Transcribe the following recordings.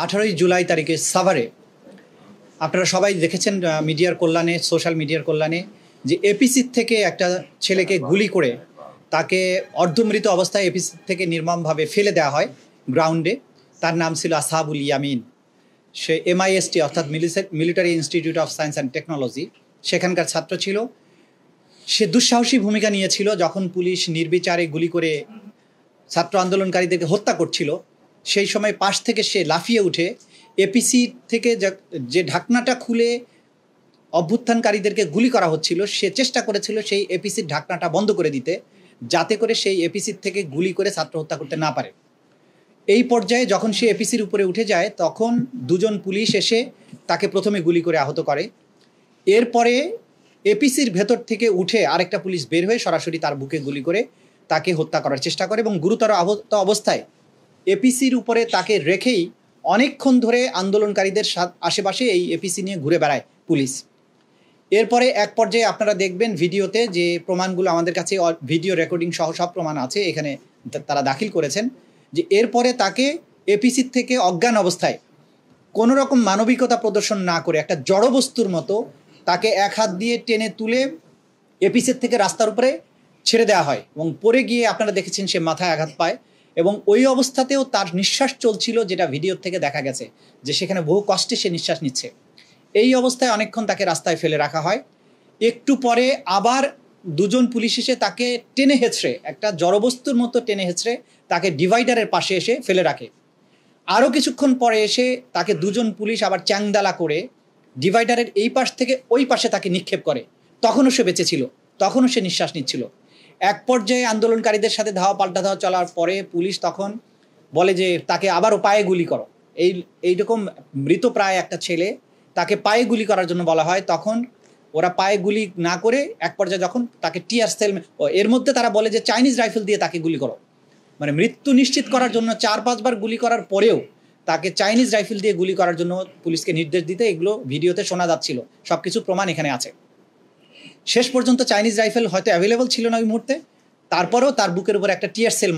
18 জুলাই তারিখে সাভারে আপনারা সবাই দেখেছেন মিডিয়ার কল্যাণে, সোশ্যাল মিডিয়ার কল্যাণে, যে এপিসি থেকে একটা ছেলেকে গুলি করে তাকে অর্ধমৃত অবস্থায় এপিসি থেকে নির্মমভাবে ফেলে দেওয়া হয় গ্রাউন্ডে। তার নাম ছিল আসহাবুল ইয়ামিন। সে MIST অর্থাৎ military institute of science and technology সেখানকার ছাত্র ছিল। সে দুঃসাহসী ভূমিকা নিয়েছিল যখন পুলিশ নির্বিচারে গুলি করে ছাত্র আন্দোলনকারীদেরকে হত্যা করছিল। সেই সময় পাশ থেকে সে লাফিয়ে উঠে এপিসি থেকে যে ঢাকনাটা খুলে অভ্যুত্থানকারীদেরকে গুলি করা হচ্ছিল, সে চেষ্টা করেছিল সেই এপিসির ঢাকনাটা বন্ধ করে দিতে, যাতে করে সেই এপিসির থেকে গুলি করে ছাত্র হত্যা করতে না পারে। এই পর্যায়ে যখন সে এপিসির উপরে উঠে যায়, তখন দুজন পুলিশ এসে তাকে প্রথমে গুলি করে আহত করে। এরপরে এপিসির ভেতর থেকে উঠে আরেকটা পুলিশ বের হয়ে সরাসরি তার বুকে গুলি করে তাকে হত্যা করার চেষ্টা করে এবং গুরুতর আহত অবস্থায় এপিসির উপরে তাকে রেখেই অনেকক্ষণ ধরে আন্দোলনকারীদের আশেপাশে এই এপিসি নিয়ে ঘুরে বেড়ায় পুলিশ। এরপরে এক পর্যায়ে আপনারা দেখবেন ভিডিওতে, যে প্রমাণগুলো আমাদের কাছে ভিডিও রেকর্ডিং সহ সব প্রমাণ আছে, এখানে তারা দাখিল করেছেন, যে এরপরে তাকে এপিসির থেকে অজ্ঞান অবস্থায় কোনো রকম মানবিকতা প্রদর্শন না করে একটা জড়বস্তুর মতো তাকে এক হাত দিয়ে টেনে তুলে এপিসির থেকে রাস্তার উপরে ছেড়ে দেওয়া হয় এবং পড়ে গিয়ে আপনারা দেখেছেন সে মাথায় আঘাত পায় এবং ওই অবস্থাতেও তার নিঃশ্বাস চলছিল, যেটা ভিডিওর থেকে দেখা গেছে যে সেখানে বহু কষ্টে সে নিঃশ্বাস নিচ্ছে। এই অবস্থায় অনেকক্ষণ তাকে রাস্তায় ফেলে রাখা হয়। একটু পরে আবার দুজন পুলিশ এসে তাকে টেনে হেঁচড়ে, একটা জড়বস্তুর মতো টেনে হেঁচড়ে তাকে ডিভাইডারের পাশে এসে ফেলে রাখে। আরও কিছুক্ষণ পরে এসে তাকে দুজন পুলিশ আবার চ্যাংদালা করে ডিভাইডারের এই পাশ থেকে ওই পাশে তাকে নিক্ষেপ করে। তখনও সে বেঁচে ছিল, তখনও সে নিঃশ্বাস নিচ্ছিল। এক পর্যায়ে আন্দোলনকারীদের সাথে ধাওয়া পাল্টা ধাওয়া চলার পরে পুলিশ তখন বলে যে তাকে আবারও পায়ে গুলি করো। এইরকম মৃত প্রায় একটা ছেলে, তাকে পায়ে গুলি করার জন্য বলা হয়। তখন ওরা পায়ে গুলি না করে এক পর্যায়ে যখন তাকে টিয়ার সেল, এর মধ্যে তারা বলে যে চাইনিজ রাইফেল দিয়ে তাকে গুলি করো। মানে মৃত্যু নিশ্চিত করার জন্য 4-5 বার গুলি করার পরেও তাকে চাইনিজ রাইফেল দিয়ে গুলি করার জন্য পুলিশকে নির্দেশ দিতে, এগুলো ভিডিওতে শোনা যাচ্ছিল, সব কিছু প্রমাণ এখানে আছে। শেষ পর্যন্ত চাইনিজ রাইফেল হয়তো অ্যাভেলেবল ছিল না ওই মুহূর্তে, তারপরেও তার বুকের উপর একটা টিয়ার সেল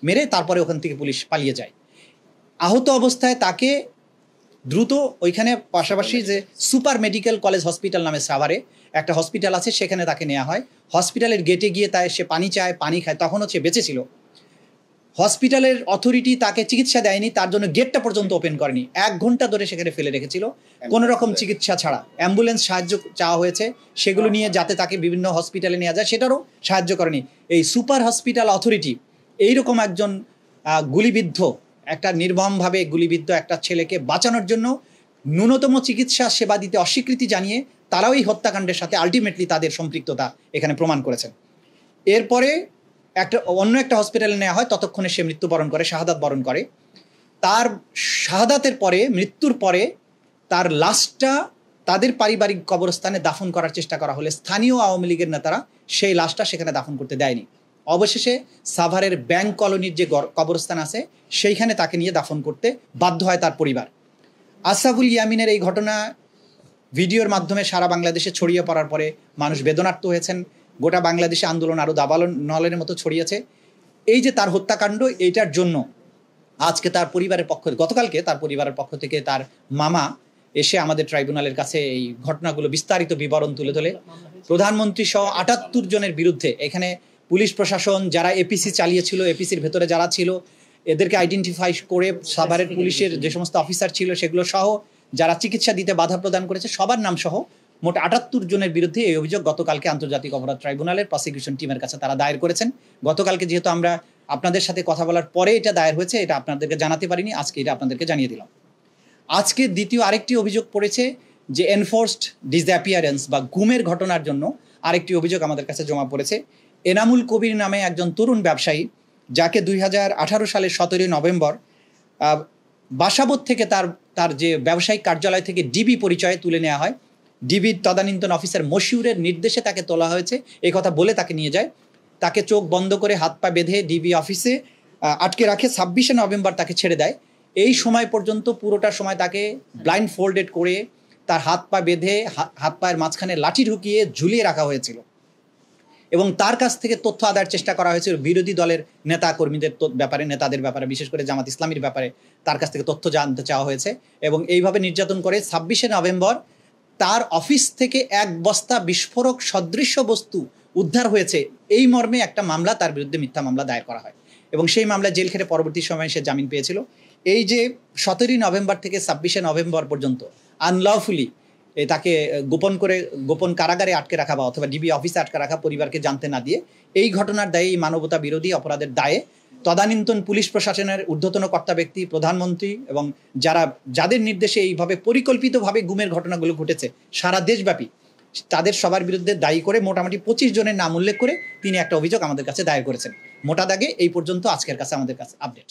মেরে তারপরে ওখান থেকে পুলিশ পালিয়ে যায়। আহত অবস্থায় তাকে দ্রুত ওইখানে পাশাপাশি যে সুপার মেডিকেল কলেজ হসপিটাল নামে সাভারে একটা হসপিটাল আছে, সেখানে তাকে নেওয়া হয়। হসপিটালের গেটে গিয়ে সে পানি চায়, পানি খায়, তখনও সে বেঁচে ছিল। হসপিটালের অথরিটি তাকে চিকিৎসা দেয়নি, তার জন্য গেটটা পর্যন্ত ওপেন করেনি। 1 ঘন্টা ধরে সেখানে ফেলে রেখেছিল কোনো রকম চিকিৎসা ছাড়া। অ্যাম্বুলেন্স সাহায্য চাওয়া হয়েছে সেগুলো নিয়ে, যাতে তাকে বিভিন্ন হসপিটালে নেওয়া যায়, সেটারও সাহায্য করেনি এই সুপার হসপিটাল অথরিটি। এইরকম একজন গুলিবিদ্ধ, একটা নির্মমভাবে গুলিবিদ্ধ একটা ছেলেকে বাঁচানোর জন্য ন্যূনতম চিকিৎসা সেবা দিতে অস্বীকৃতি জানিয়ে তারাও এই হত্যাকাণ্ডের সাথে আলটিমেটলি তাদের সম্পৃক্ততা এখানে প্রমাণ করেছেন। এরপরে অন্য একটা হসপিটালে নেওয়া হয়, ততক্ষণে সে মৃত্যুবরণ করে, শাহাদাত বরণ করে। তার শাহাদাতের পরে, মৃত্যুর পরে তার লাশটা তাদের পারিবারিক কবরস্থানে দাফন করার চেষ্টা করা হলে স্থানীয় আওয়ামী লীগের নেতারা সেই লাশটা সেখানে দাফন করতে দেয়নি। অবশেষে সাভারের ব্যাংক কলোনির যে কবরস্থান আছে সেইখানে তাকে নিয়ে দাফন করতে বাধ্য হয় তার পরিবার। আসহাবুল ইয়ামিনের এই ঘটনা ভিডিওর মাধ্যমে সারা বাংলাদেশে ছড়িয়ে পড়ার পরে মানুষ বেদনার্ত হয়েছেন। গোটা বাংলাদেশে আন্দোলন আরও দাবানলের নলের মতো ছড়িয়েছে। এই যে তার হত্যাকাণ্ড, এইটার জন্য আজকে তার পরিবারের গতকালকে তার পরিবারের পক্ষ থেকে তার মামা এসে আমাদের ট্রাইব্যুনালের কাছে এই ঘটনাগুলো বিস্তারিত বিবরণ তুলে ধরে প্রধানমন্ত্রী সহ 78 জনের বিরুদ্ধে, এখানে পুলিশ প্রশাসন যারা এপিসি চালিয়েছিল, এপিসির ভেতরে যারা ছিল এদেরকে আইডেন্টিফাই করে সাভারের পুলিশের যে সমস্ত অফিসার ছিল সেগুলো সহ, যারা চিকিৎসা দিতে বাধা প্রদান করেছে সবার নাম সহ মোট 78 জনের বিরুদ্ধে এই অভিযোগ গতকালকে আন্তর্জাতিক অপরাধ ট্রাইব্যুনালের প্রসিকিউশন টিমের কাছে তারা দায়ের করেছেন। গতকালকে যেহেতু আমরা আপনাদের সাথে কথা বলার পরে এটা দায়ের হয়েছে, এটা আপনাদেরকে জানাতে পারিনি, আজকে এটা আপনাদেরকে জানিয়ে দিলাম। আজকে দ্বিতীয় আরেকটি অভিযোগ পড়েছে যে এনফোর্সড ডিসঅ্যাপিয়ারেন্স বা গুমের ঘটনার জন্য আরেকটি অভিযোগ আমাদের কাছে জমা পড়েছে। এনামুল কবির নামে একজন তরুণ ব্যবসায়ী, যাকে 2018 সালের 17 নভেম্বর বাসাবোধ থেকে তার যে ব্যবসায়িক কার্যালয় থেকে ডিবি পরিচয়ে তুলে নেওয়া হয়। ডিবির তদানীন্তন অফিসার মশিউরের নির্দেশে তাকে তোলা হয়েছে, এই কথা বলে তাকে নিয়ে যায়। তাকে চোখ বন্ধ করে হাত পা বেঁধে ডিবি অফিসে আটকে রাখে। 26 নভেম্বর তাকে ছেড়ে দেয়। এই সময় পর্যন্ত পুরোটা সময় তাকে ব্লাইন্ড ফোল্ডেড করে তার হাত পা বেঁধে হাত পায়ের মাঝখানে লাঠি ঢুকিয়ে ঝুলিয়ে রাখা হয়েছিল। এবং তার কাছ থেকে তথ্য আদায়ের চেষ্টা করা হয়েছে বিরোধী দলের নেতা কর্মীদের ব্যাপারে, নেতাদের ব্যাপারে, বিশেষ করে জামাত ইসলামীর ব্যাপারে তার কাছ থেকে তথ্য জানতে চাওয়া হয়েছে। এবং এইভাবে নির্যাতন করে 26শে নভেম্বর তার অফিস থেকে এক বস্তা বিস্ফোরক সদৃশ্য বস্তু উদ্ধার হয়েছে এই মর্মে একটা মামলা তার বিরুদ্ধে মিথ্যা মামলা দায়ের করা হয় এবং সেই মামলা জেল খেটে পরবর্তী সময়ে সে জামিন পেয়েছিল। এই যে 17ই নভেম্বর থেকে 26শে নভেম্বর পর্যন্ত আনলফুলি তাকে গোপন কারাগারে আটকে রাখা বা অথবা ডিবি অফিসে আটকে রাখা, পরিবারকে জানতে না দিয়ে, এই ঘটনার দায়ে, এই মানবতা বিরোধী অপরাধের দায়ে তদানীন্তন পুলিশ প্রশাসনের ঊর্ধ্বতন কর্তা ব্যক্তি, প্রধানমন্ত্রী এবং যাদের নির্দেশে এইভাবে পরিকল্পিতভাবে গুমের ঘটনাগুলো ঘটেছে সারা দেশব্যাপী, তাদের সবার বিরুদ্ধে দায়ী করে মোটামুটি 25 জনের নাম উল্লেখ করে তিনি একটা অভিযোগ আমাদের কাছে দায়ের করেছেন। মোটা দাগে এই পর্যন্ত আজকের কাছে আমাদের কাছে আপডেট।